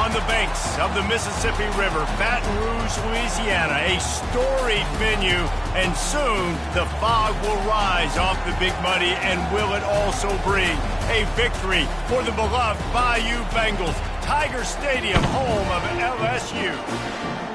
on the banks of the Mississippi River, Baton Rouge, Louisiana, a storied venue, and soon the fog will rise off the Big Muddy, and will it also bring a victory for the beloved Bayou Bengals, Tiger Stadium, home of LSU.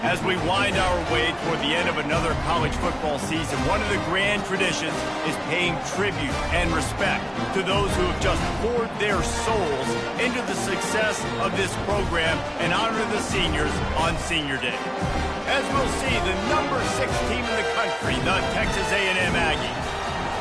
As we wind our way toward the end of another college football season, one of the grand traditions is paying tribute and respect to those who have just poured their souls into the success of this program and honor the seniors on Senior Day. As we'll see, the number 6 team in the country, the Texas A&M Aggies,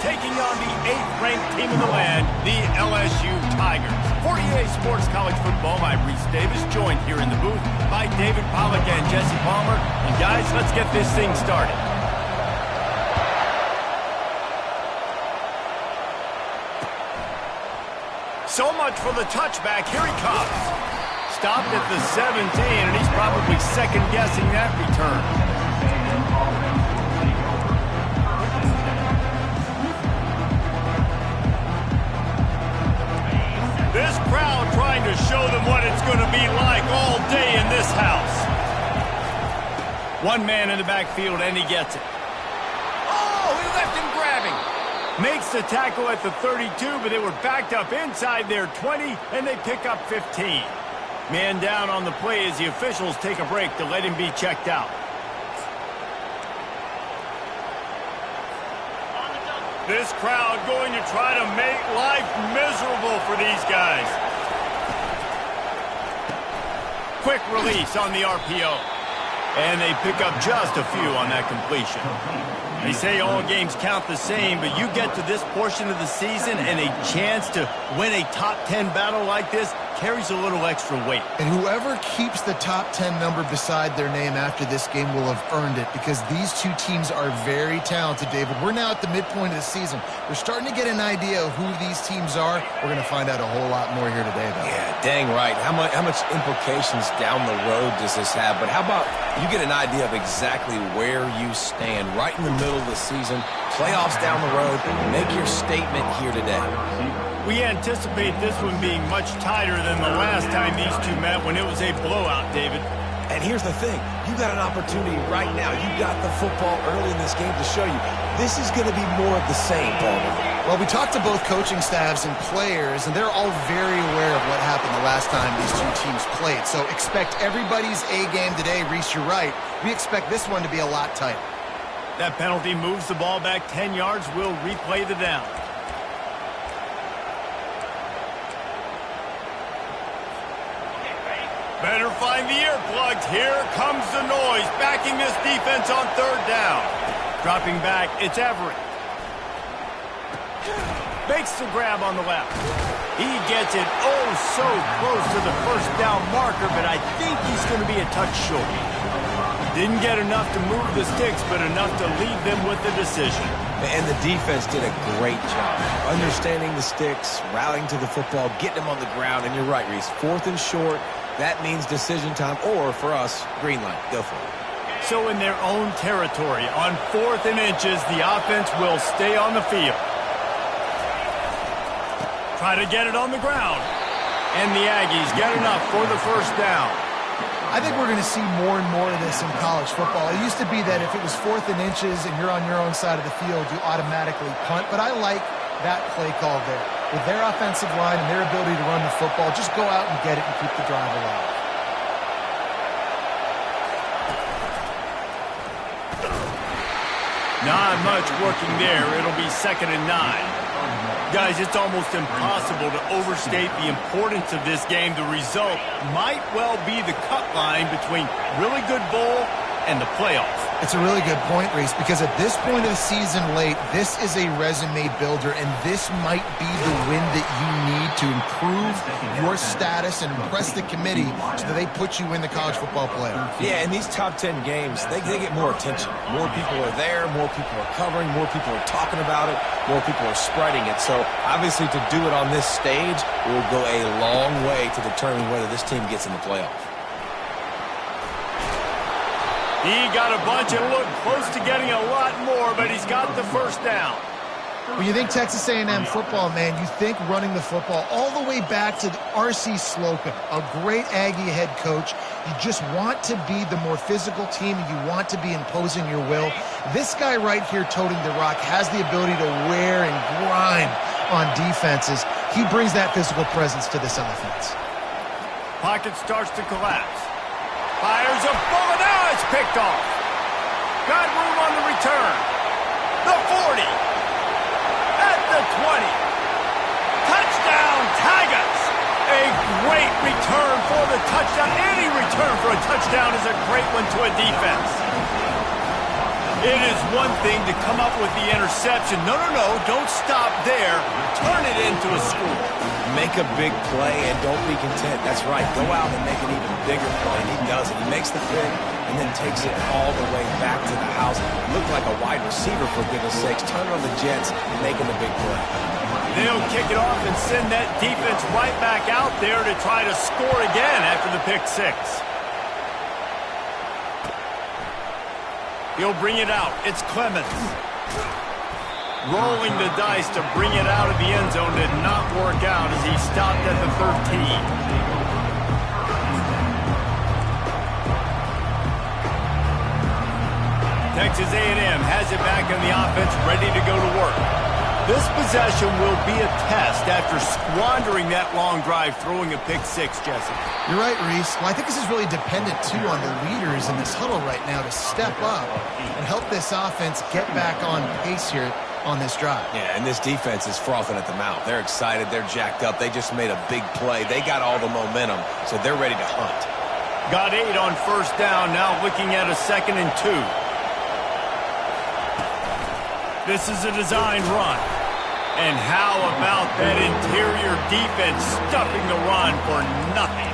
taking on the 8th-ranked team in the land, the LSU Tigers. For EA Sports College Football, I'm Reese Davis, joined here in the booth by David Pollack and Jesse Palmer. And guys, let's get this thing started. So much for the touchback. Here he comes. Stopped at the 17, and he's probably second-guessing that return. This crowd trying to show them what it's going to be like all day in this house. One man in the backfield, and he gets it. Oh, he left him grabbing. Makes the tackle at the 32, but they were backed up inside their 20, and they pick up 15. Man down on the play as the officials take a break to let him be checked out. This crowd going to try to make life miserable for these guys. Quick release on the RPO. And they pick up just a few on that completion. They say all games count the same, but you get to this portion of the season and a chance to win a top 10 battle like this carries a little extra weight. And whoever keeps the top 10 number beside their name after this game will have earned it, because these two teams are very talented, David. We're now at the midpoint of the season. We're starting to get an idea of who these teams are. We're going to find out a whole lot more here today, though. Yeah, dang right. How much implications down the road does this have? But how about you get an idea of exactly where you stand right in the middle of the season, playoffs down the road, make your statement here today. We anticipate this one being much tighter than the last time these two met when it was a blowout, David. And here's the thing. You got an opportunity right now. You got the football early in this game to show you. This is going to be more of the same, Palmer. Well, we talked to both coaching staffs and players, and they're all very aware of what happened the last time these two teams played. So expect everybody's A game today. Reese, you're right. We expect this one to be a lot tighter. That penalty moves the ball back 10 yards. We'll replay the down. Better find the earplugs. Here comes the noise, backing this defense on 3rd down. Dropping back, it's Everett. Makes the grab on the left. He gets it oh so close to the 1st down marker, but I think he's going to be a touch short. Didn't get enough to move the sticks, but enough to leave them with the decision. And the defense did a great job understanding the sticks, rallying to the football, getting them on the ground. And you're right, Reese, 4th and short. That means decision time, or for us, green light. Go for it. So in their own territory, on 4th and inches, the offense will stay on the field. Try to get it on the ground. And the Aggies get enough for the 1st down. I think we're going to see more and more of this in college football. It used to be that if it was 4th and inches and you're on your own side of the field, you automatically punt. But I like that play call there. With their offensive line and their ability to run the football, just go out and get it and keep the drive alive. Not much working there. It'll be 2nd and 9. Guys, it's almost impossible to overstate the importance of this game. The result might well be the cut line between really good bowl and the playoffs. It's a really good point, Reese, because at this point of the season late, this is a resume builder, and this might be the win that you need to improve your status and impress the committee so that they put you in the college football playoff. Yeah, and these top 10 games, they get more attention. More people are there, more people are covering, more people are talking about it, more people are spreading it. So obviously to do it on this stage will go a long way to determine whether this team gets in the playoff. He got a bunch and looked close to getting a lot more, but he's got the 1st down. When you think Texas A&M football, man, you think running the football all the way back to R.C. Slocum, a great Aggie head coach. You just want to be the more physical team, and you want to be imposing your will. This guy right here toting the rock has the ability to wear and grind on defenses. He brings that physical presence to this offense. Pocket starts to collapse. Fires a bullet. Now it's picked off. Got room on the return. The 40. At the 20. Touchdown, Tigers. A great return for the touchdown. Any return for a touchdown is a great one to a defense. It is one thing to come up with the interception. No, don't stop there. Turn it into a score. Make a big play and don't be content. That's right. Go out and make an even bigger play. And he does it. He makes the pick and then takes it all the way back to the house. Looked like a wide receiver, for goodness sakes. Turn on the Jets, making the big play. They'll kick it off and send that defense right back out there to try to score again after the pick six. He'll bring it out. It's Clemens. Rolling the dice to bring it out of the end zone did not work out as he stopped at the 13. Texas A&M has it back in the offense, ready to go to work. This possession will be a test after squandering that long drive, throwing a pick six, Jesse. You're right, Reese. Well, I think this is really dependent, too, on the leaders in this huddle right now to step up and help this offense get back on pace here on this drive. Yeah, and this defense is frothing at the mouth. They're excited. They're jacked up. They just made a big play. They got all the momentum, so they're ready to hunt. Got 8 on first down, now looking at a 2nd and 2. This is a design run. And how about that interior defense stuffing the run for nothing?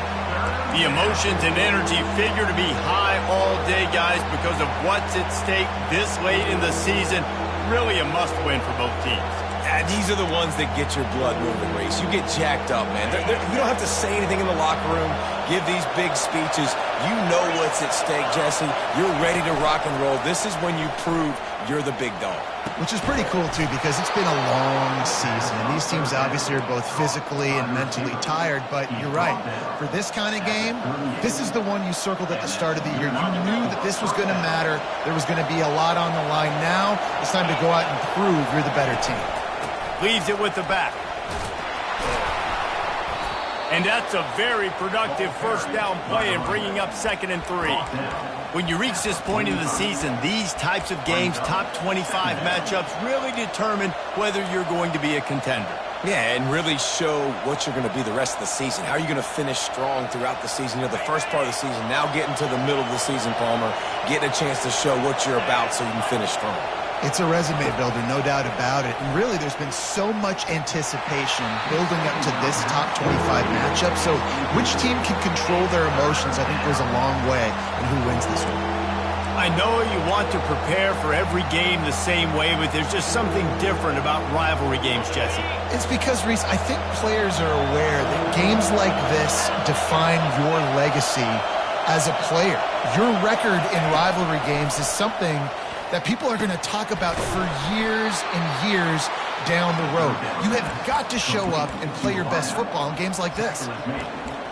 The emotions and energy figure to be high all day, guys, because of what's at stake this late in the season. Really a must-win for both teams. These are the ones that get your blood moving, Reese. You get jacked up, man. You don't have to say anything in the locker room, give these big speeches. You know what's at stake, Jesse. You're ready to rock and roll. This is when you prove you're the big dog. Which is pretty cool, too, because it's been a long season. And these teams obviously are both physically and mentally tired, but you're right. For this kind of game, this is the one you circled at the start of the year. You knew that this was going to matter. There was going to be a lot on the line. Now it's time to go out and prove you're the better team. Leaves it with the back. And that's a very productive first down play and bringing up 2nd and 3. When you reach this point in the season, these types of games, top 25 matchups, really determine whether you're going to be a contender. Yeah, and really show what you're going to be the rest of the season. How are you going to finish strong throughout the season? You know, the first part of the season, now getting to the middle of the season, Palmer, getting a chance to show what you're about so you can finish strong. It's a resume builder, no doubt about it. And really, there's been so much anticipation building up to this top 25 matchup. So which team can control their emotions, I think, goes a long way in who wins this one. I know you want to prepare for every game the same way, but there's just something different about rivalry games, Jesse. It's because, Reese, I think players are aware that games like this define your legacy as a player. Your record in rivalry games is something that people are going to talk about for years and years down the road. You have got to show up and play your best football in games like this.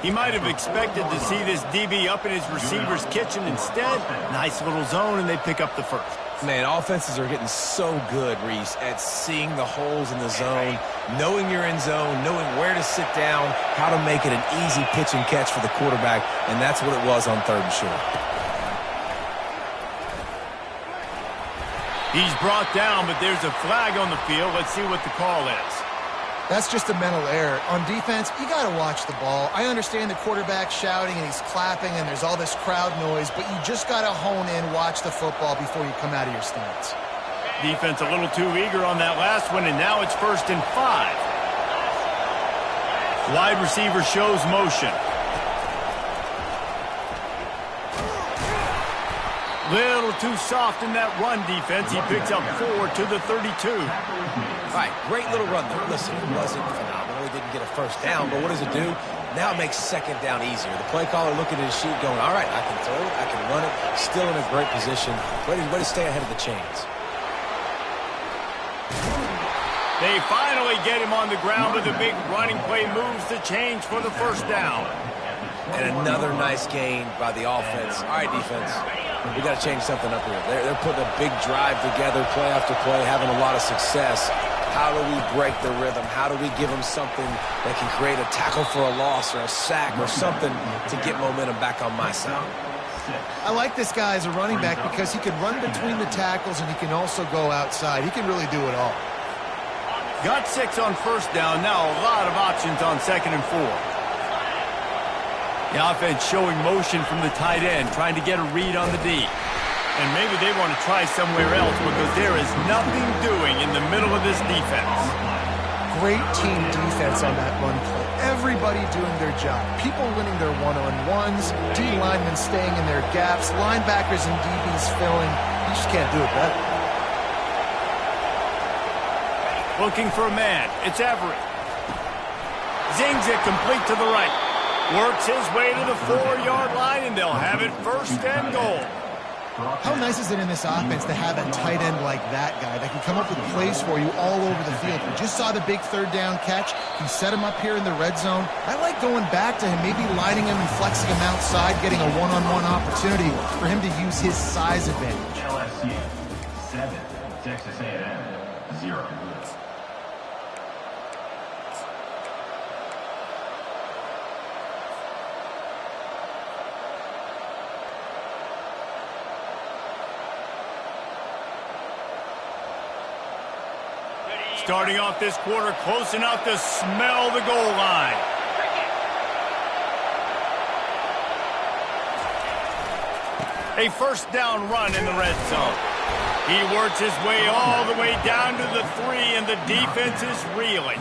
He might have expected to see this DB up in his receiver's kitchen. Instead, nice little zone, and they pick up the first. Man, offenses are getting so good, Reese, at seeing the holes in the zone, knowing you're in zone, knowing where to sit down, how to make it an easy pitch and catch for the quarterback, and that's what it was on 3rd and short. He's brought down, but there's a flag on the field. Let's see what the call is. That's just a mental error. On defense, you got to watch the ball. I understand the quarterback shouting and he's clapping and there's all this crowd noise, but you just got to hone in, watch the football before you come out of your stance. Defense a little too eager on that last one, and now it's 1st and 5. Wide receiver shows motion. Little too soft in that run defense. He picks up 4 to the 32. All right, great little run there. Listen, it wasn't phenomenal. He didn't get a first down, but what does it do? Now it makes 2nd down easier. The play caller looking at his sheet going, all right, I can throw it, I can run it, still in a great position. Way to stay ahead of the chains. They finally get him on the ground with a big running play, moves the change for the first down. And another nice gain by the offense. All right, defense, we got to change something up here. They're putting a big drive together, play after play, having a lot of success. How do we break the rhythm? How do we give them something that can create a tackle for a loss or a sack or something to get momentum back on my side? I like this guy as a running back because he can run between the tackles and he can also go outside. He can really do it all. Got 6 on first down. Now a lot of options on 2nd and 4. The offense showing motion from the tight end, trying to get a read on the D. And maybe they want to try somewhere else because there is nothing doing in the middle of this defense. Great team defense on that run play. Everybody doing their job. People winning their one-on-ones, D linemen staying in their gaps, linebackers and DBs filling. You just can't do it better. Looking for a man. It's Everett. Zings it complete to the right. Works his way to the 4-yard line, and they'll have it 1st and goal. How nice is it in this offense to have a tight end like that guy that can come up with plays for you all over the field? We just saw the big 3rd down catch. He set him up here in the red zone. I like going back to him, maybe lining him and flexing him outside, getting a one-on-one opportunity for him to use his size advantage. LSU 7, Texas A&M 0. Starting off this quarter close enough to smell the goal line. A 1st down run in the red zone. He works his way all the way down to the 3, and the defense is reeling.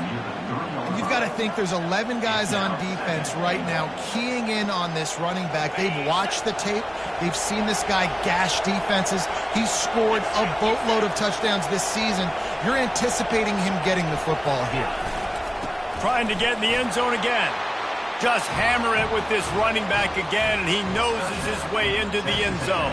You've got to think there's 11 guys on defense right now keying in on this running back. They've watched the tape. They've seen this guy gash defenses. He's scored a boatload of touchdowns this season. You're anticipating him getting the football here. Trying to get in the end zone again. Just hammer it with this running back again, and he noses his way into the end zone.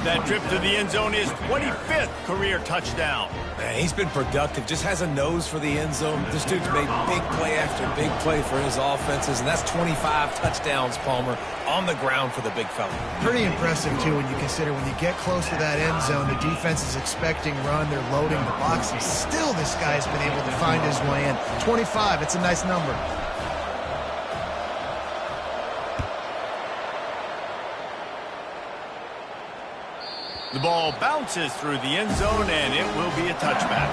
That trip to the end zone is 25th career touchdown. Man, he's been productive, just has a nose for the end zone. This dude's made big play after big play for his offenses, and that's 25 touchdowns, Palmer, on the ground for the big fella. Pretty impressive, too, when you consider when you get close to that end zone, the defense is expecting run, they're loading the box, and still this guy's been able to find his way in. 25, it's a nice number. The ball bounces through the end zone, and it will be a touchback.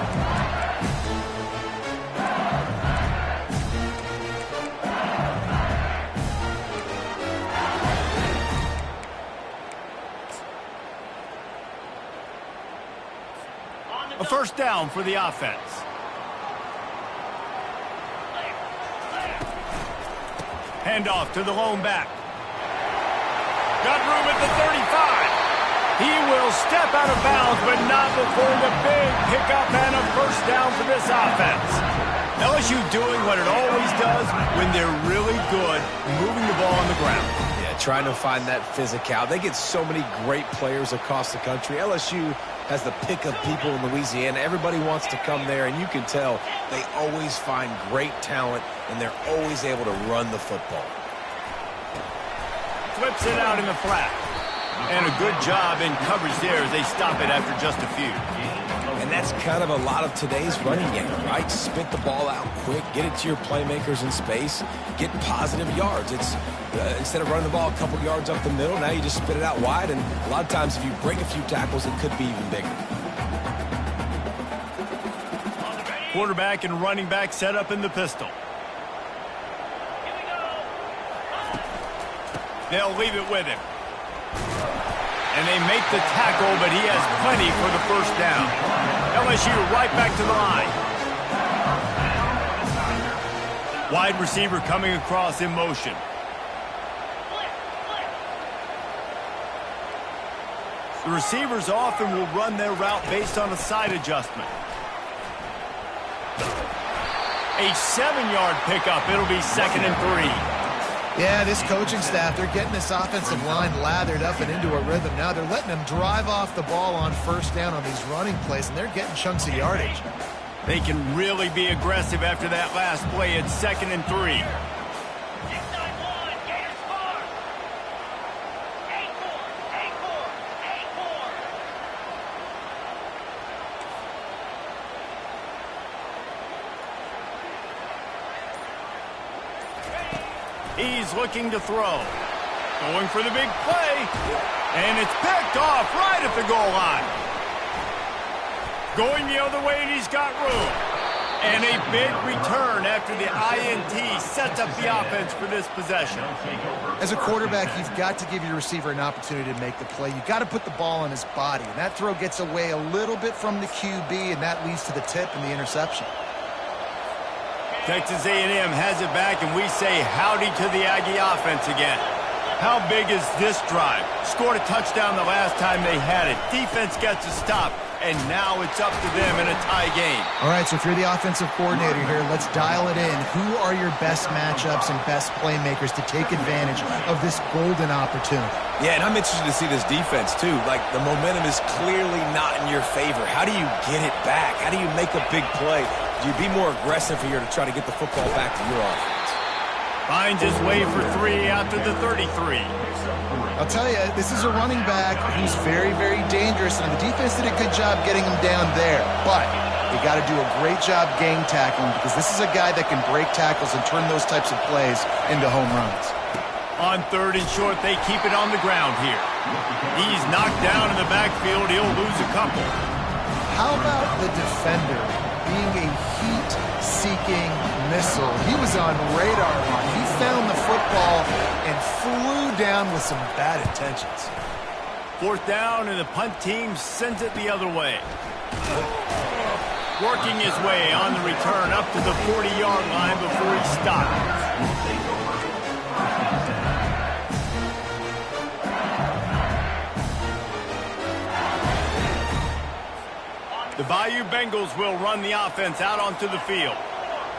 A 1st down for the offense. Handoff to the lone back. Got room at the 35. He will step out of bounds, but not before the big pickup and a 1st down for this offense. LSU doing what it always does when they're really good, moving the ball on the ground. Yeah, trying to find that physicality. They get so many great players across the country. LSU has the pick of people in Louisiana. Everybody wants to come there, and you can tell they always find great talent, and they're always able to run the football. Flips it out in the flat. And a good job in coverage there as they stop it after just a few. And that's kind of a lot of today's running game, right? Spit the ball out quick, get it to your playmakers in space, get positive yards. It's instead of running the ball a couple yards up the middle, now you just spit it out wide, and a lot of times if you break a few tackles, it could be even bigger. Quarterback and running back set up in the pistol. They'll leave it with him. And they make the tackle, but he has plenty for the 1st down. LSU right back to the line. Wide receiver coming across in motion. The receivers often will run their route based on a side adjustment. A 7-yard pickup. It'll be 2nd and 3. Yeah, this coaching staff, they're getting this offensive line lathered up and into a rhythm. Now they're letting them drive off the ball on 1st down on these running plays, and they're getting chunks of yardage. They can really be aggressive after that last play at 2nd and 3. He's looking to throw. Going for the big play. And it's picked off right at the goal line. Going the other way, and he's got room. And a big return after the INT sets up the offense for this possession. As a quarterback, you've got to give your receiver an opportunity to make the play. You've got to put the ball on his body. And that throw gets away a little bit from the QB, and that leads to the tip and the interception. Texas A&M has it back, and we say howdy to the Aggie offense again. How big is this drive? Scored a touchdown the last time they had it. Defense gets a stop, and now it's up to them in a tie game. All right, so if you're the offensive coordinator here, let's dial it in. Who are your best matchups and best playmakers to take advantage of this golden opportunity? Yeah, and I'm interested to see this defense, too. Like, the momentum is clearly not in your favor. How do you get it back? How do you make a big play? Do you be more aggressive here to try to get the football back to your offense? Finds his way for 3 out to the 33. I'll tell you, this is a running back who's very, very dangerous, and the defense did a good job getting him down there. But you got to do a great job game tackling, because this is a guy that can break tackles and turn those types of plays into home runs. On 3rd and short, they keep it on the ground here. He's knocked down in the backfield. He'll lose a couple. How about the defender being a heat-seeking missile? He was on radar line. He found the football and flew down with some bad intentions. 4th down, and the punt team sends it the other way. Working his way on the return up to the 40-yard line before he stops. The Bayou Bengals will run the offense out onto the field.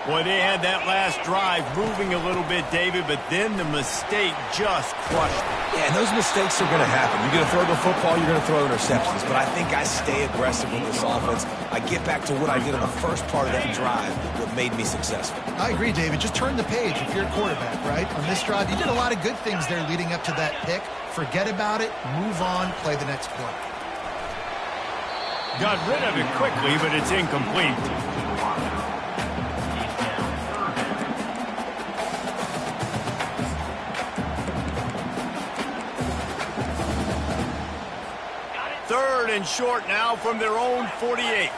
Boy, they had that last drive moving a little bit, David, but then the mistake just crushed them. Yeah, and those mistakes are going to happen. You're going to throw the football, you're going to throw interceptions. But I think I stay aggressive with this offense. I get back to what I did on the first part of that drive, what made me successful. I agree, David. Just turn the page if you're a quarterback, right? On this drive, you did a lot of good things there leading up to that pick. Forget about it, move on, play the next play. Got rid of it quickly, but it's incomplete. Third and short now from their own 48.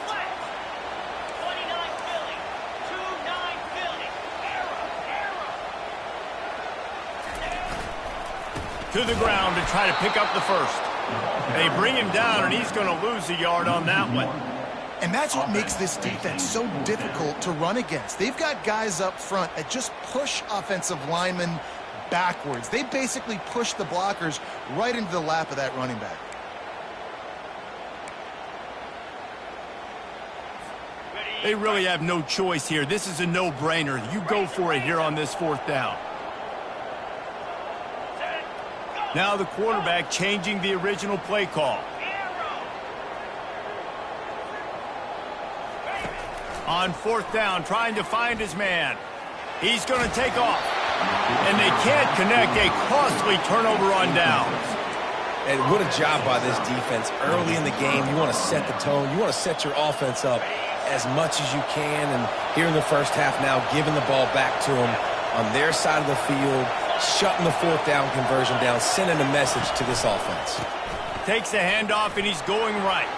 To the ground to try to pick up the first. They bring him down, and he's going to lose a yard on that one. And that's what makes this defense so difficult to run against. They've got guys up front that just push offensive linemen backwards. They basically push the blockers right into the lap of that running back. They really have no choice here. This is a no-brainer. You go for it here on this 4th down. Now the quarterback changing the original play call. On 4th down, trying to find his man. He's going to take off. And they can't connect. A costly turnover on downs. And what a job by this defense. Early in the game, you want to set the tone. You want to set your offense up as much as you can. And here in the first half now, giving the ball back to them on their side of the field, shutting the 4th down conversion down, sending a message to this offense. Takes the handoff, and he's going right.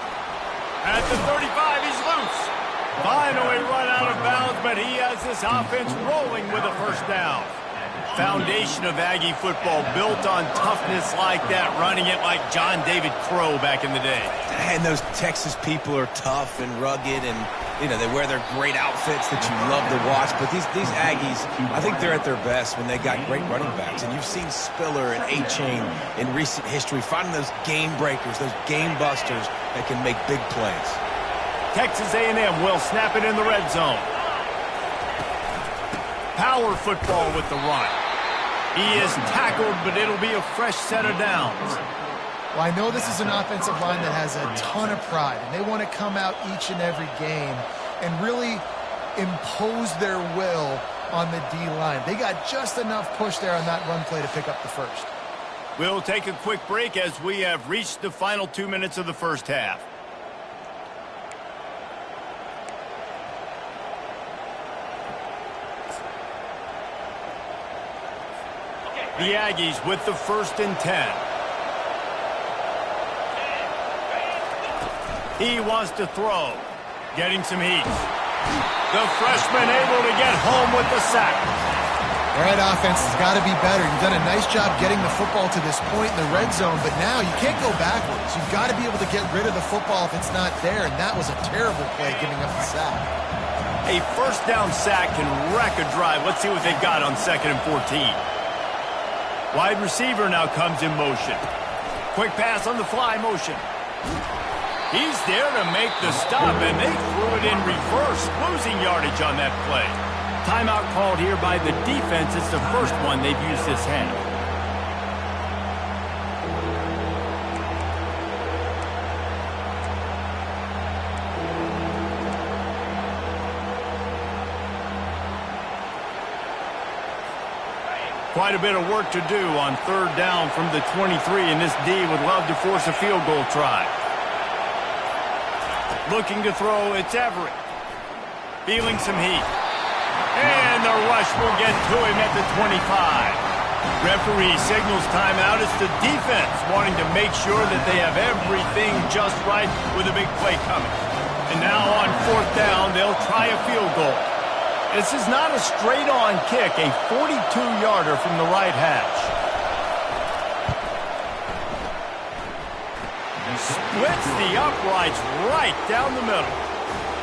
At the 35, he's loose. Finally run out of bounds, but he has this offense rolling with a first down. Foundation of Aggie football built on toughness like that, running it like John David Crow back in the day. And those Texas people are tough and rugged, and you know, they wear their great outfits that you love to watch. But these Aggies, I think they're at their best when they got great running backs. And you've seen Spiller and A-Chain in recent history finding those game breakers, those game busters that can make big plays. Texas A&M will snap it in the red zone. Power football with the run. He is tackled, but it'll be a fresh set of downs. Well, I know this is an offensive line that has a ton of pride, and they want to come out each and every game and really impose their will on the D-line. They got just enough push there on that run play to pick up the first. We'll take a quick break as we have reached the final 2 minutes of the first half. The Aggies with the 1st and 10. He wants to throw. Getting some heat. The freshman able to get home with the sack. All right, offense has got to be better. You've done a nice job getting the football to this point in the red zone, but now you can't go backwards. You've got to be able to get rid of the football if it's not there, and that was a terrible play giving up the sack. A first down sack can wreck a drive. Let's see what they've got on 2nd and 14. Wide receiver now comes in motion. Quick pass on the fly motion. He's there to make the stop, and they threw it in reverse, losing yardage on that play. Timeout called here by the defense. It's the first one they've used this half. Quite a bit of work to do on 3rd down from the 23, and this D would love to force a field goal try. Looking to throw, it's Everett. Feeling some heat. And the rush will get to him at the 25. Referee signals timeout. It's the defense wanting to make sure that they have everything just right with a big play coming. And now on 4th down, they'll try a field goal. This is not a straight-on kick, a 42-yarder from the right hash. Splits the uprights right down the middle.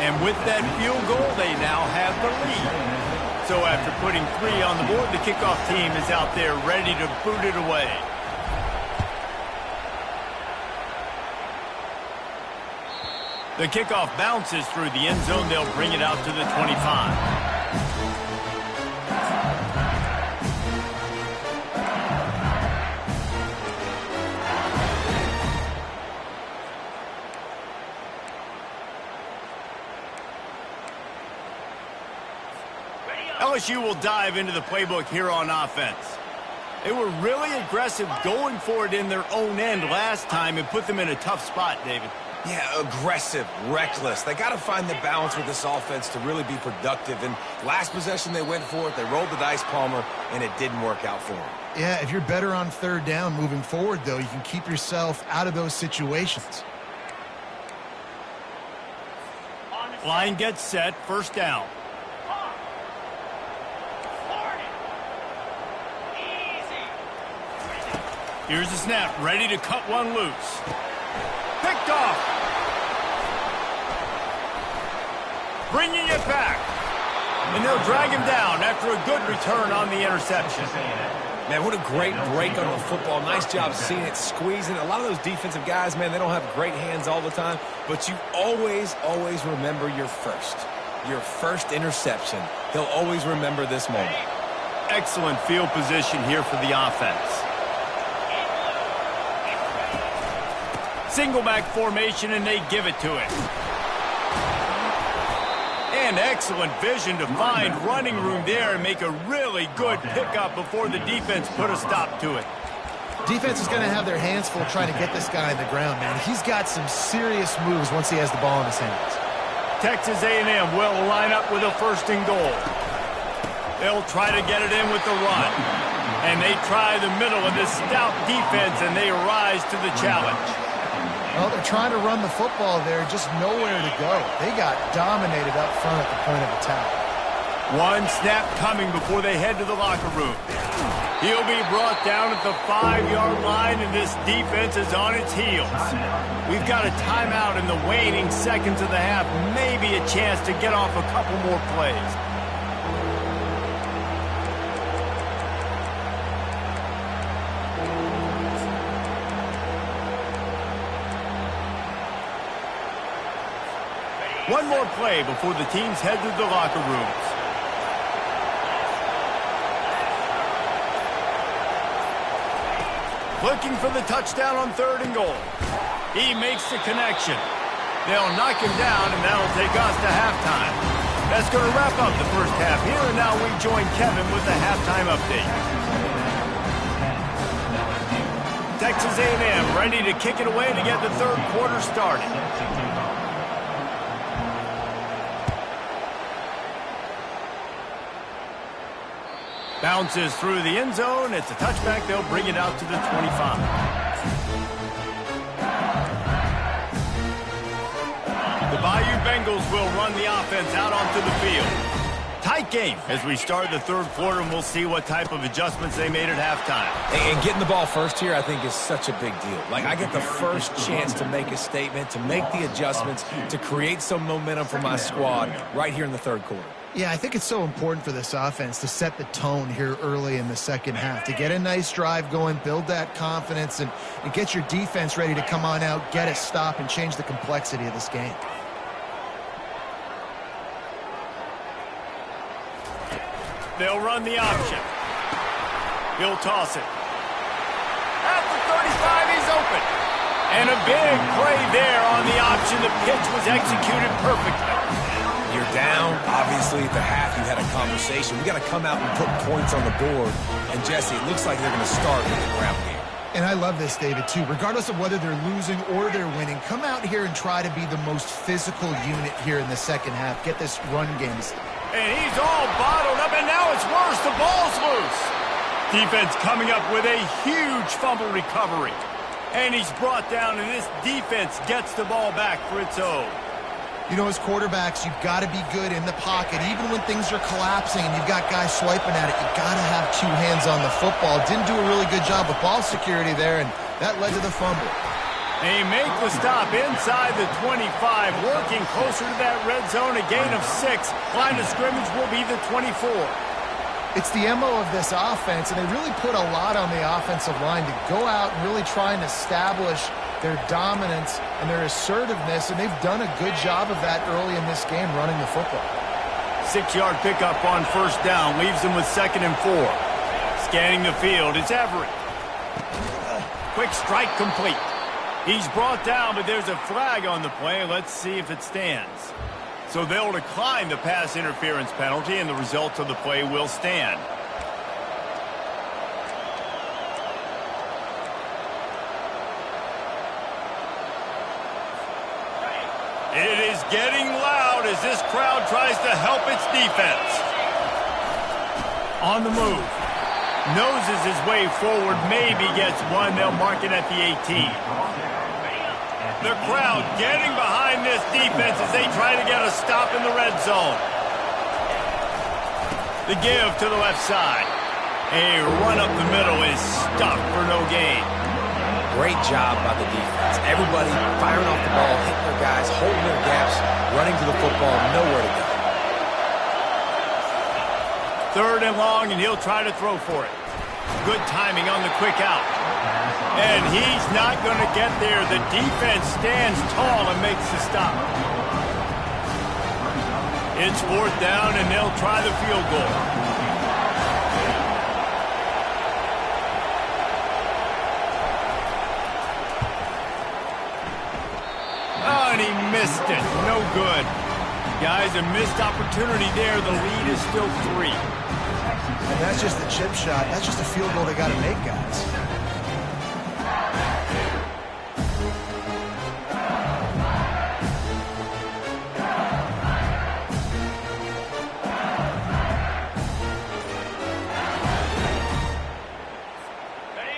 And with that field goal, they now have the lead. So after putting 3 on the board, the kickoff team is out there ready to boot it away. The kickoff bounces through the end zone. They'll bring it out to the 25. LSU will dive into the playbook here on offense. They were really aggressive going for it in their own end last time and put them in a tough spot, David. Yeah, aggressive, reckless. They got to find the balance with this offense to really be productive. And last possession they went for it, they rolled the dice, Palmer, and it didn't work out for them. Yeah, if you're better on 3rd down moving forward, though, you can keep yourself out of those situations. Line gets set, 1st down. Here's the snap, ready to cut one loose. Picked off. Bringing it back. And they'll drag him down after a good return on the interception. Man, what a great break on the football. Nice job seeing it, squeezing. A lot of those defensive guys, man, they don't have great hands all the time, but you always, always remember your first interception. He'll always remember this moment. Excellent field position here for the offense. Single back formation, and they give it to him. And excellent vision to find running room there and make a really good pickup before the defense put a stop to it. Defense is going to have their hands full trying to get this guy on the ground, man. He's got some serious moves once he has the ball in his hands. Texas A&M will line up with a 1st and goal. They'll try to get it in with the run. And they try the middle of this stout defense, and they rise to the challenge. Well, they're trying to run the football there, just nowhere to go. They got dominated up front at the point of attack. One snap coming before they head to the locker room. He'll be brought down at the 5-yard line, and this defense is on its heels. We've got a timeout in the waning seconds of the half, maybe a chance to get off a couple more plays. One more play before the teams head to the locker rooms. Looking for the touchdown on 3rd and goal. He makes the connection. They'll knock him down, and that'll take us to halftime. That's going to wrap up the first half here, and now we join Kevin with the halftime update. Texas A&M ready to kick it away to get the third quarter started. Bounces through the end zone. It's a touchback. They'll bring it out to the 25. The Bayou Bengals will run the offense out onto the field. Tight game as we start the third quarter, and we'll see what type of adjustments they made at halftime. And getting the ball first here, I think, is such a big deal. Like, I get the first chance to make a statement, to make the adjustments, to create some momentum for my squad right here in the third quarter. Yeah, I think it's so important for this offense to set the tone here early in the second half, to get a nice drive going, build that confidence, and get your defense ready to come on out, get a stop, and change the complexity of this game. They'll run the option. He'll toss it. At the 35, he's open. And a big play there on the option. The pitch was executed perfectly. You're down. Obviously, at the half, you had a conversation. We got to come out and put points on the board. And, Jesse, it looks like they're going to start with the ground game. And I love this, David, too. Regardless of whether they're losing or they're winning, come out here and try to be the most physical unit here in the second half. Get this run game. And he's all bottled up, and now it's worse. The ball's loose. Defense coming up with a huge fumble recovery. And he's brought down, and this defense gets the ball back for its own. You know, as quarterbacks, you've got to be good in the pocket. Even when things are collapsing and you've got guys swiping at it, you've got to have two hands on the football. Didn't do a really good job with ball security there, and that led to the fumble. They make the stop inside the 25, working closer to that red zone, a gain of 6. Line of scrimmage will be the 24. It's the MO of this offense, and they really put a lot on the offensive line to go out and really try and establish their dominance and their assertiveness, and they've done a good job of that early in this game running the football. 6-yard pickup on first down, leaves them with 2nd and 4. Scanning the field, it's Everett. Quick strike complete. He's brought down, but there's a flag on the play. Let's see if it stands. So they'll decline the pass interference penalty, and the results of the play will stand. It is getting loud as this crowd tries to help its defense. On the move. Noses his way forward, maybe gets one. They'll mark it at the 18. The crowd getting behind this defense as they try to get a stop in the red zone. The give to the left side. A run up the middle is stuffed for no gain. Great job by the defense. Everybody firing off the ball, hitting their guys, holding their gaps, running to the football, nowhere to go. 3rd and long, and he'll try to throw for it. Good timing on the quick out. And he's not going to get there. The defense stands tall and makes the stop. It's 4th down, and they'll try the field goal. Oh, and he missed it. No good. Guys, a missed opportunity there. The lead is still 3. And that's just the chip shot. That's just a field goal they got to make, guys.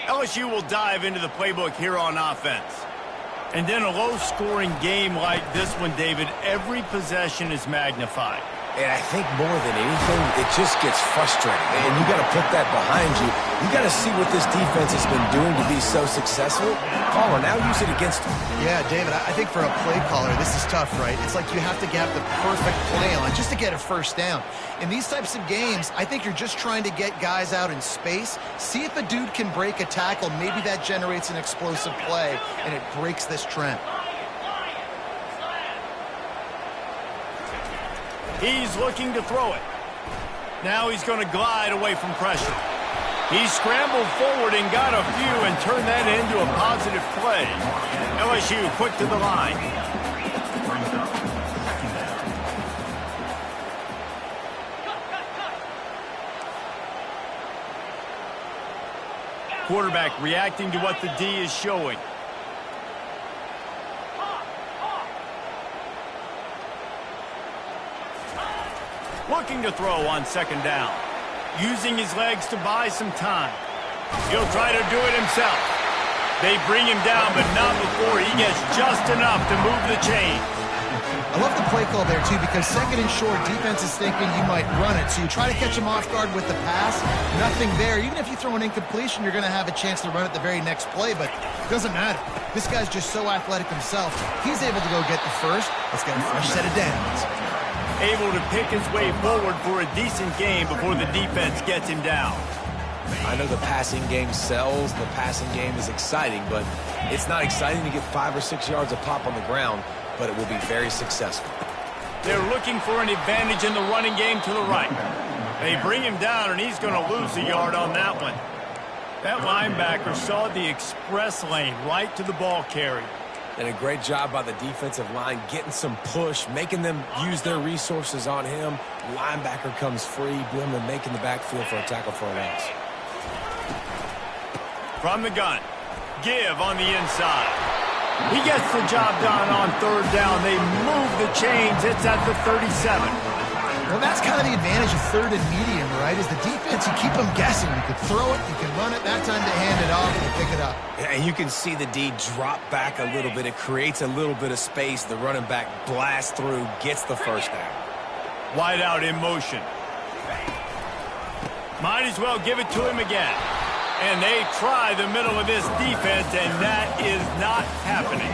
LSU will dive into the playbook here on offense. And then a low-scoring game like this one, David, every possession is magnified. And I think more than anything, it just gets frustrating. And you got to put that behind you. You got to see what this defense has been doing to be so successful. Caller, now use it against them. Yeah, David, I think for a play caller, this is tough, right? It's like you have to get the perfect play on just to get a first down. In these types of games, I think you're just trying to get guys out in space, see if a dude can break a tackle. Maybe that generates an explosive play, and it breaks this trend. He's looking to throw it. Now he's going to glide away from pressure. He scrambled forward and got a few and turned that into a positive play. LSU quick to the line. Quarterback reacting to what the D is showing. Looking to throw on second down. Using his legs to buy some time. He'll try to do it himself. They bring him down, but not before he gets just enough to move the chain. I love the play call there, too, because second and short, defense is thinking you might run it. So you try to catch him off guard with the pass. Nothing there. Even if you throw an incompletion, you're going to have a chance to run it the very next play, but it doesn't matter. This guy's just so athletic himself. He's able to go get the first. Let's get a fresh set of downs. Able to pick his way forward for a decent game before the defense gets him down. I know the passing game sells, the passing game is exciting, but it's not exciting to get 5 or 6 yards of pop on the ground, but it will be very successful. They're looking for an advantage in the running game to the right. They bring him down, and he's going to lose a yard on that one. That linebacker saw the express lane right to the ball carrier. And a great job by the defensive line getting some push, making them use their resources on him. Linebacker comes free, boom, and making the backfield for a tackle for a loss. From the gun, give on the inside. He gets the job done on third down. They move the chains. It's at the 37. Well, that's kind of the advantage of third and medium, right? Is the defense, you keep them guessing. You can throw it, you can run it. That time to hand it off and you pick it up. And you can see the D drop back a little bit. It creates a little bit of space. The running back blasts through, gets the first down. Wide out in motion. Might as well give it to him again. And they try the middle of this defense, and that is not happening.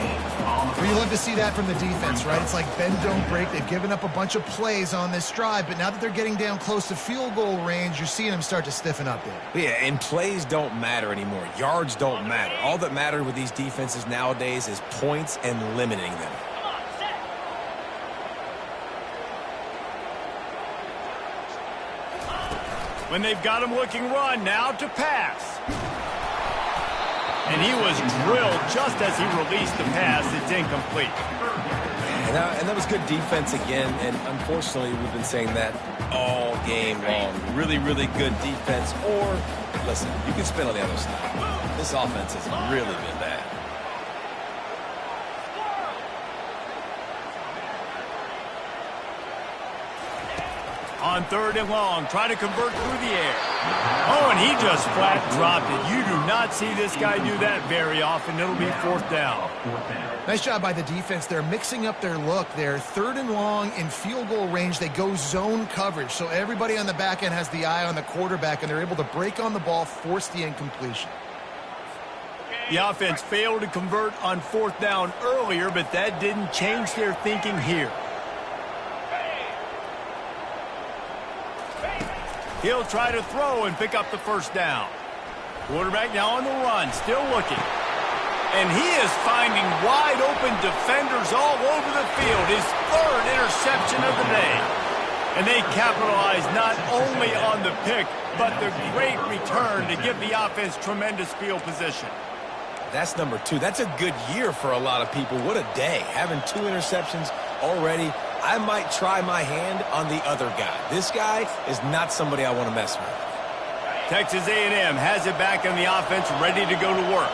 Well, you love to see that from the defense, right? It's like bend, don't break. They've given up a bunch of plays on this drive, but now that they're getting down close to field goal range, you're seeing them start to stiffen up there. Yeah, and plays don't matter anymore. Yards don't matter. All that matters with these defenses nowadays is points and limiting them. When they've got him looking run, now to pass. And he was drilled just as he released the pass. It's incomplete. And that was good defense again, and unfortunately we've been saying that all game long. Really, really good defense, or, listen, you can spin on the other side. This offense has really been bad. On third and long, trying to convert through the air. Oh, and he just flat dropped it. You do not see this guy do that very often. It'll be fourth down. Nice job by the defense. They're mixing up their look. They're third and long in field goal range. They go zone coverage, so everybody on the back end has the eye on the quarterback, and they're able to break on the ball, force the incompletion. The offense failed to convert on fourth down earlier, but that didn't change their thinking here. He'll try to throw and pick up the first down. Quarterback now on the run, still looking. And he is finding wide open defenders all over the field. His third interception of the day. And they capitalize not only on the pick, but the great return to give the offense tremendous field position. That's number 2. That's a good year for a lot of people. What a day. Having 2 interceptions already. I might try my hand on the other guy. This guy is not somebody I want to mess with. Texas A&M has it back on the offense, ready to go to work.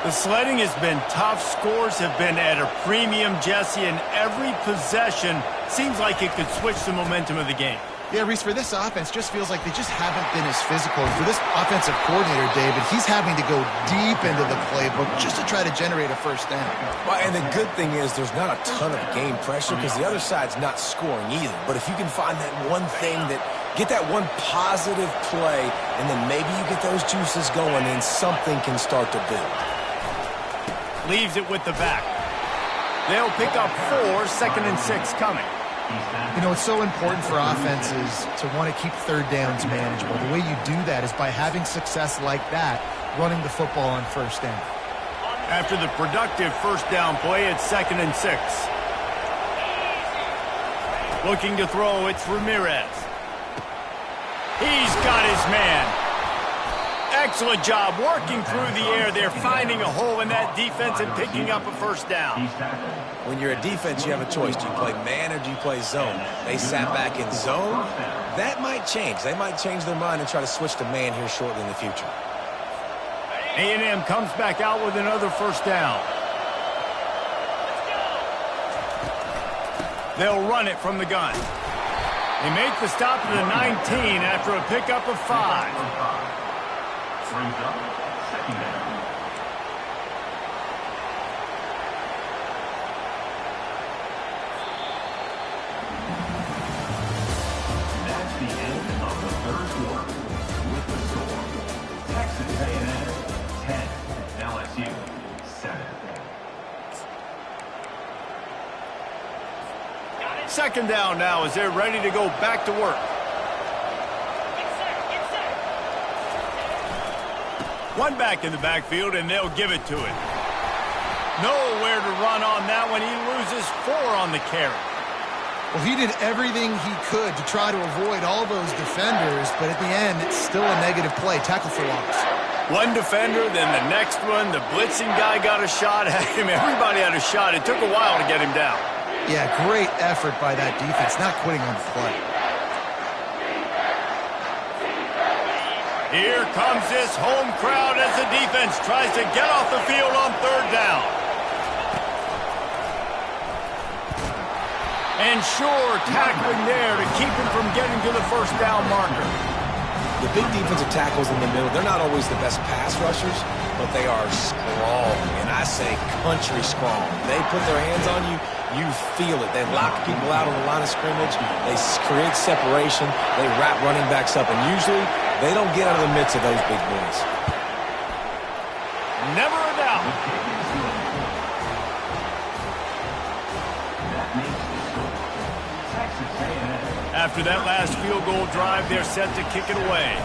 The sledding has been tough. Scores have been at a premium, Jesse, and every possession seems like it could switch the momentum of the game. Yeah, Reese, for this offense, just feels like they just haven't been as physical. For this offensive coordinator, David, he's having to go deep into the playbook just to try to generate a first down. Well, and the good thing is there's not a ton of game pressure because the other side's not scoring either. But if you can find that one thing get that one positive play, and then maybe you get those juices going, and something can start to build. Leaves it with the back. They'll pick up 4, second and 6 coming. You know, it's so important for offenses to want to keep third downs manageable. The way you do that is by having success like that, running the football on first down. After the productive first down play, it's second and 6. Looking to throw, it's Ramirez. He's got his man. Excellent job working through the air. They're finding a hole in that defense and picking up a first down. When you're a defense, you have a choice. Do you play man or do you play zone? They sat back in zone. That might change. They might change their mind and try to switch to man here shortly in the future. A&M comes back out with another first down. They'll run it from the gun. They make the stop to the 19 after a pickup of 5. Brings up second down. That's the end of the third quarter. With the score, Texas A&M 10, LSU 7. Second down now as they're ready to go back to work. One back in the backfield, and they'll give it to it. Nowhere to run on that one. He loses 4 on the carry. Well, he did everything he could to try to avoid all those defenders, but at the end, it's still a negative play. Tackle for loss. One defender, then the next one. The blitzing guy got a shot at him. Everybody had a shot. It took a while to get him down. Yeah, great effort by that defense, not quitting on the play. Here comes this home crowd as the defense tries to get off the field on third down. And sure, tackling there to keep him from getting to the first down marker. The big defensive tackles in the middle, they're not always the best pass rushers, but they are strong, and I say country strong. They put their hands on you, you feel it. They lock people out on the line of scrimmage. They create separation. They wrap running backs up, and usually they don't get out of the midst of those big boys. Never a doubt. After that last field goal drive, they're set to kick it away.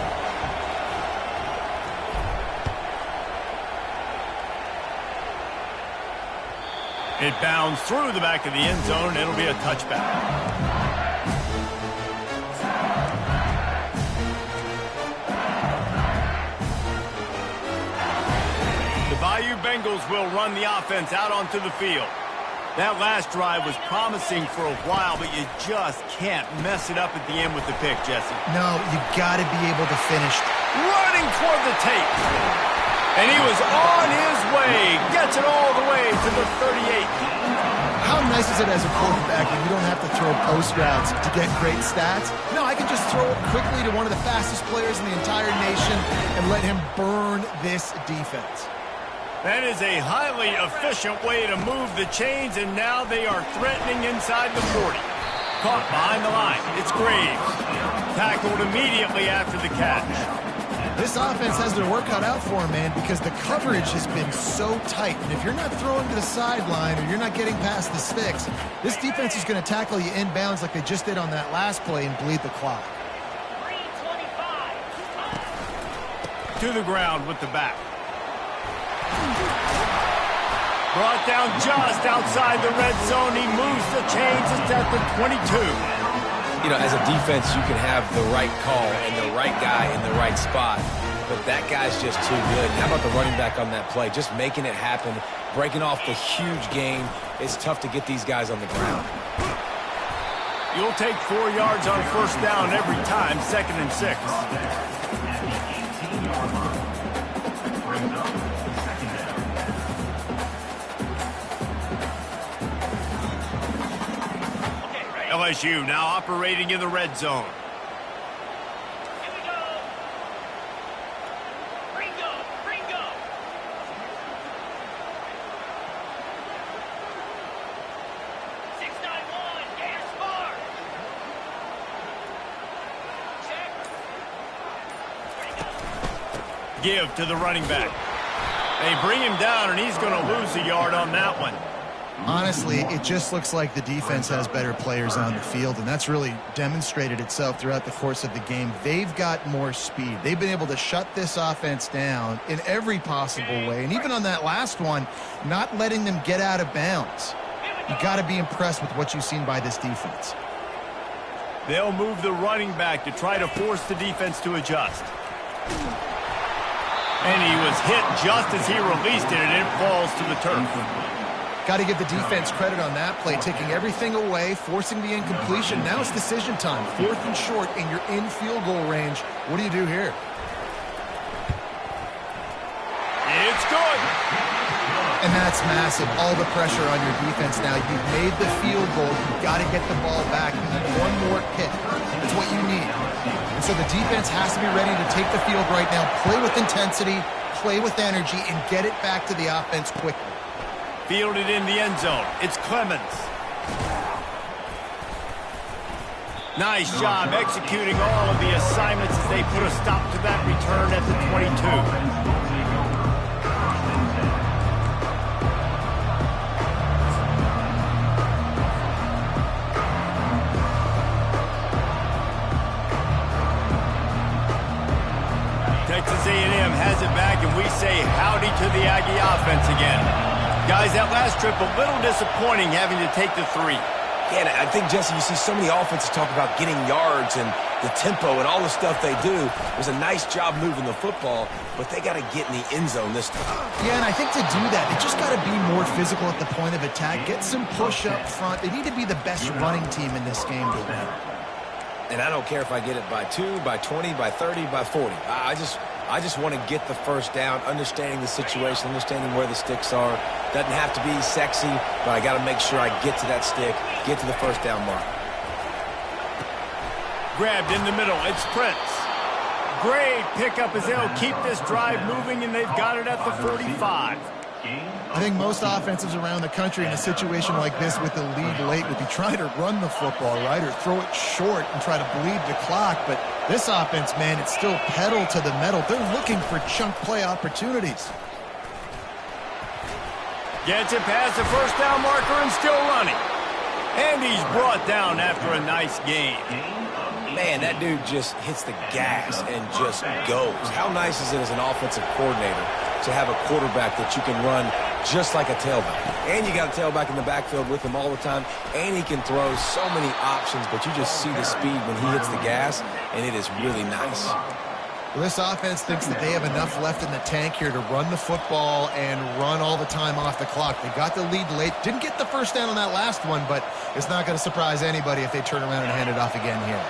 It bounds through the back of the end zone, and it'll be a touchback. The Bayou Bengals will run the offense out onto the field. That last drive was promising for a while, but you just can't mess it up at the end with the pick, Jesse. No, you got to be able to finish. Running toward the tape. And he was on his way. Gets it all the way to the 38. How nice is it as a quarterback when you don't have to throw post routes to get great stats? No, I can just throw it quickly to one of the fastest players in the entire nation and let him burn this defense. That is a highly efficient way to move the chains, and now they are threatening inside the 40. Caught behind the line. It's Graves. Tackled immediately after the catch. This offense has their work cut out for them, man, because the coverage has been so tight. And if you're not throwing to the sideline or you're not getting past the sticks, this defense is going to tackle you inbounds like they just did on that last play and bleed the clock. To the ground with the back. Brought down just outside the red zone. He moves the chains. It's at the 22. You know, as a defense, you can have the right call and the right guy in the right spot, but that guy's just too good. How about the running back on that play? Just making it happen, breaking off the huge gain. It's tough to get these guys on the ground. You'll take 4 yards on first down every time, 2nd and 6. LSU now operating in the red zone. Here we go. Ringo, Ringo. 691, gas bar. Check. Ready, go. Give to the running back. They bring him down, and he's going to lose a yard on that one. Honestly, it just looks like the defense has better players on the field, and that's really demonstrated itself throughout the course of the game. They've got more speed. They've been able to shut this offense down in every possible way, and even on that last one, not letting them get out of bounds. You got to be impressed with what you've seen by this defense. They'll move the running back to try to force the defense to adjust. And he was hit just as he released it, and it falls to the turf. Got to give the defense credit on that play, taking everything away, forcing the incompletion. Now it's decision time. 4th and short, and you're in field goal range. What do you do here? It's good. And that's massive. All the pressure on your defense now. You've made the field goal. You've got to get the ball back. You need one more kick. That's what you need. And so the defense has to be ready to take the field right now, play with intensity, play with energy, and get it back to the offense quickly. Fielded in the end zone. It's Clemens. Nice job executing all of the assignments as they put a stop to that return at the 22. Texas A&M has it back, and we say howdy to the Aggie offense again. Guys, that last trip, a little disappointing having to take the 3. Yeah, and I think, Jesse, you see so many offenses talk about getting yards and the tempo and all the stuff they do. It was a nice job moving the football, but they got to get in the end zone this time. Yeah, and I think to do that, they just got to be more physical at the point of attack, get some push up front. They need to be the best running team in this game to win. And I don't care if I get it by 2, by 20, by 30, by 40. I just want to get the first down, understanding the situation, understanding where the sticks are. Doesn't have to be sexy, but I got to make sure I get to that stick, get to the first down mark. Grabbed in the middle. It's Prince. Great pickup as they'll keep this drive moving, and they've got it at the 45. I think most offenses around the country in a situation like this with the lead late would be trying to run the football, right, or throw it short and try to bleed the clock. But this offense, man, it's still pedal to the metal. They're looking for chunk play opportunities. Gets it past the first down marker and still running. And he's brought down after a nice gain. Man, that dude just hits the gas and just goes. How nice is it as an offensive coordinator to have a quarterback that you can run just like a tailback? And you got a tailback in the backfield with him all the time, and he can throw so many options, but you just see the speed when he hits the gas, and it is really nice. Well, this offense thinks that they have enough left in the tank here to run the football and run all the time off the clock. They got the lead late. Didn't get the first down on that last one, but it's not going to surprise anybody if they turn around and hand it off again here.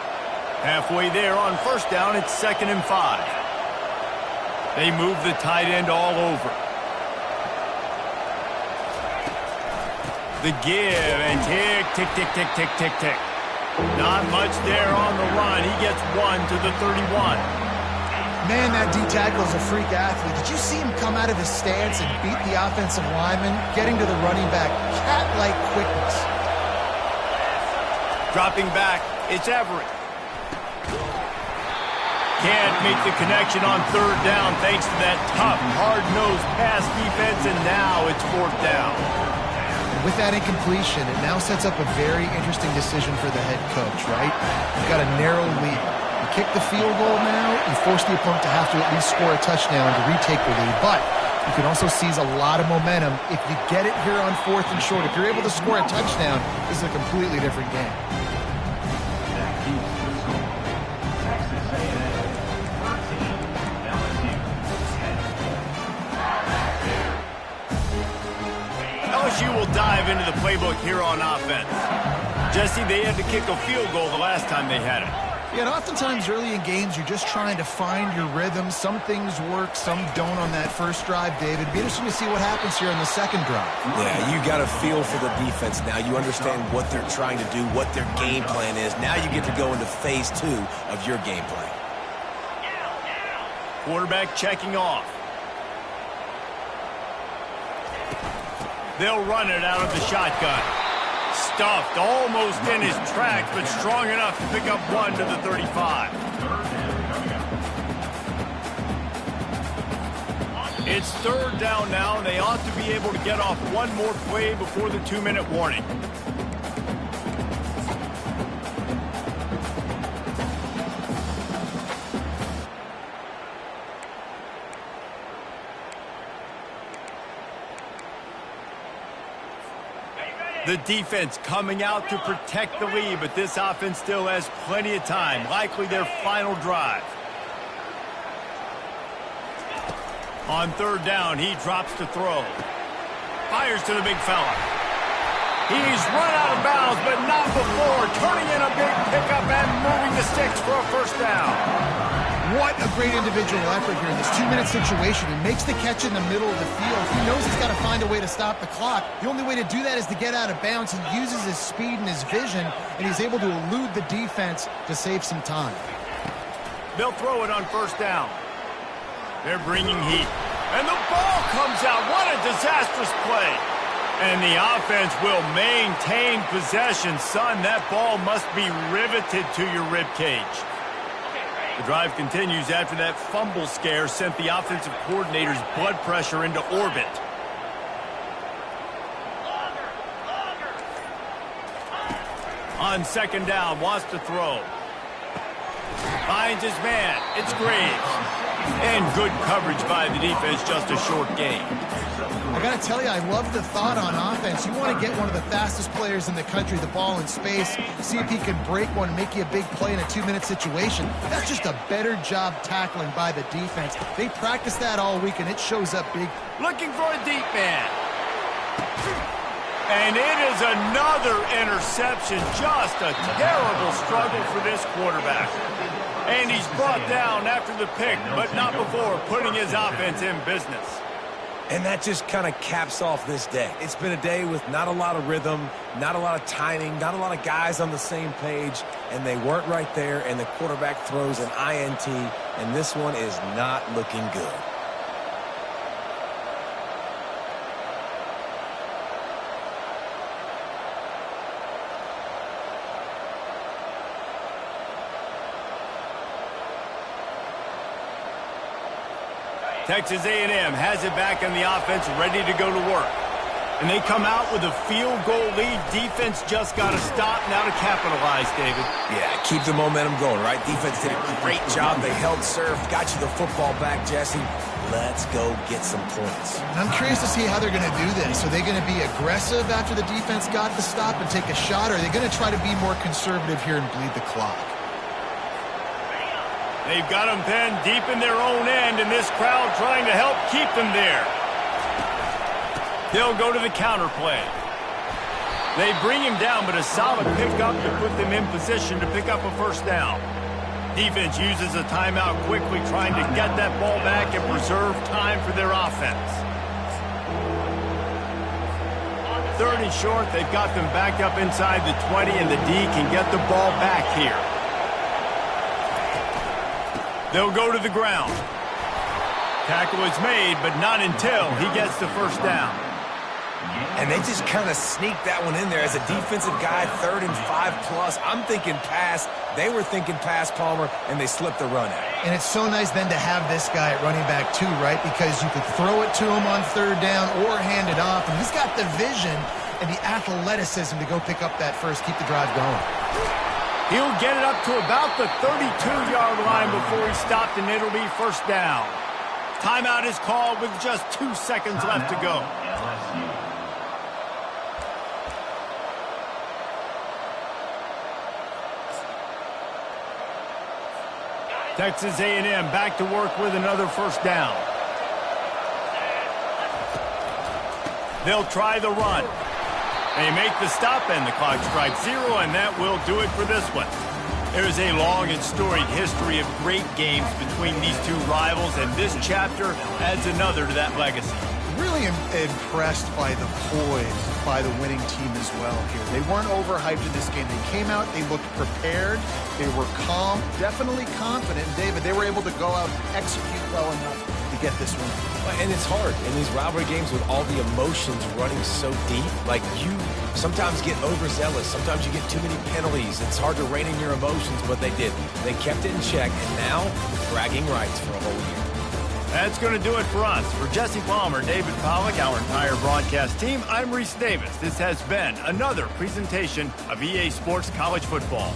Halfway there on first down, it's 2nd and 5. They move the tight end all over. The give and tick, tick, tick, tick, tick, tick, tick. Not much there on the run. He gets 1 to the 31. Man, that D-tackle is a freak athlete. Did you see him come out of his stance and beat the offensive lineman, getting to the running back? Cat-like quickness. Dropping back, it's Everett. Can't make the connection on 3rd down thanks to that tough, hard-nosed pass defense, and now it's 4th down. And with that incompletion, it now sets up a very interesting decision for the head coach, right? You've got a narrow lead. You kick the field goal now, you force the opponent to have to at least score a touchdown to retake the lead, but you can also seize a lot of momentum. If you get it here on 4th and short, if you're able to score a touchdown, this is a completely different game. LSU will dive into the playbook here on offense. Jesse, they had to kick a field goal the last time they had it. Yeah, and oftentimes early in games, you're just trying to find your rhythm. Some things work, some don't on that first drive, David. It'd be interesting to see what happens here on the second drive. Yeah, you got a feel for the defense now. You understand what they're trying to do, what their game plan is. Now you get to go into phase 2 of your game plan. Quarterback checking off. They'll run it out of the shotgun. Stuffed almost in his tracks, but strong enough to pick up 1 to the 35. It's 3rd down now, and they ought to be able to get off one more play before the 2-minute warning. The defense coming out to protect the lead, but this offense still has plenty of time, likely their final drive. On 3rd down, he drops to throw. Fires to the big fella. He's run out of bounds, but not before turning in a big pickup and moving the sticks for a first down. What a great individual effort here in this 2-minute situation. He makes the catch in the middle of the field. He knows he's got to find a way to stop the clock. The only way to do that is to get out of bounds. He uses his speed and his vision, and he's able to elude the defense to save some time. They'll throw it on first down. They're bringing heat. And the ball comes out. What a disastrous play. And the offense will maintain possession. Son, that ball must be riveted to your ribcage. The drive continues after that fumble scare sent the offensive coordinator's blood pressure into orbit. On second down, wants to throw. Finds his man. It's Graves. And good coverage by the defense, just a short gain. I got to tell you, I love the thought on offense. You want to get one of the fastest players in the country the ball in space, see if he can break one and make you a big play in a 2-minute situation. That's just a better job tackling by the defense. They practice that all week, and it shows up big. Looking for a deep man. And it is another interception. Just a terrible struggle for this quarterback. And he's brought down after the pick, but not before putting his offense in business. And that just kind of caps off this day. It's been a day with not a lot of rhythm, not a lot of timing, not a lot of guys on the same page, and they weren't right there, and the quarterback throws an INT, and this one is not looking good. Texas A&M has it back on the offense, ready to go to work. And they come out with a field goal lead. Defense just got to stop now to capitalize, David. Yeah, keep the momentum going, right? Defense did a great job. They held serve, got you the football back, Jesse. Let's go get some points. I'm curious to see how they're going to do this. Are they going to be aggressive after the defense got the stop and take a shot, or are they going to try to be more conservative here and bleed the clock? They've got them pinned deep in their own end, and this crowd trying to help keep them there. They'll go to the counter play. They bring him down, but a solid pickup to put them in position to pick up a first down. Defense uses a timeout quickly, trying to get that ball back and preserve time for their offense. Third and short, they've got them back up inside the 20, and the D can get the ball back here. They'll go to the ground. Tackle is made, but not until he gets the first down. And they just kind of sneaked that one in there as a defensive guy, 3rd and 5+. I'm thinking pass. They were thinking pass, Palmer, and they slipped the run out. And it's so nice then to have this guy at running back too, right? Because you could throw it to him on 3rd down or hand it off. And he's got the vision and the athleticism to go pick up that first, keep the drive going. He'll get it up to about the 32-yard line before he stopped, and it'll be first down. Timeout is called with just 2 seconds left to go. Texas A&M back to work with another first down. They'll try the run. They make the stop, and the clock strikes 0, and that will do it for this one. There's a long and storied history of great games between these two rivals, and this chapter adds another to that legacy. Really impressed by the poise by the winning team as well here. They weren't overhyped in this game. They came out, they looked prepared, they were calm, definitely confident. And David, they were able to go out and execute well enough to get this win. And it's hard in these rivalry games with all the emotions running so deep. Like, you sometimes get overzealous. Sometimes you get too many penalties. It's hard to rein in your emotions, but they did. They kept it in check, and now bragging rights for a whole year. That's going to do it for us. For Jesse Palmer, David Pollack, our entire broadcast team, I'm Reese Davis. This has been another presentation of EA Sports College Football.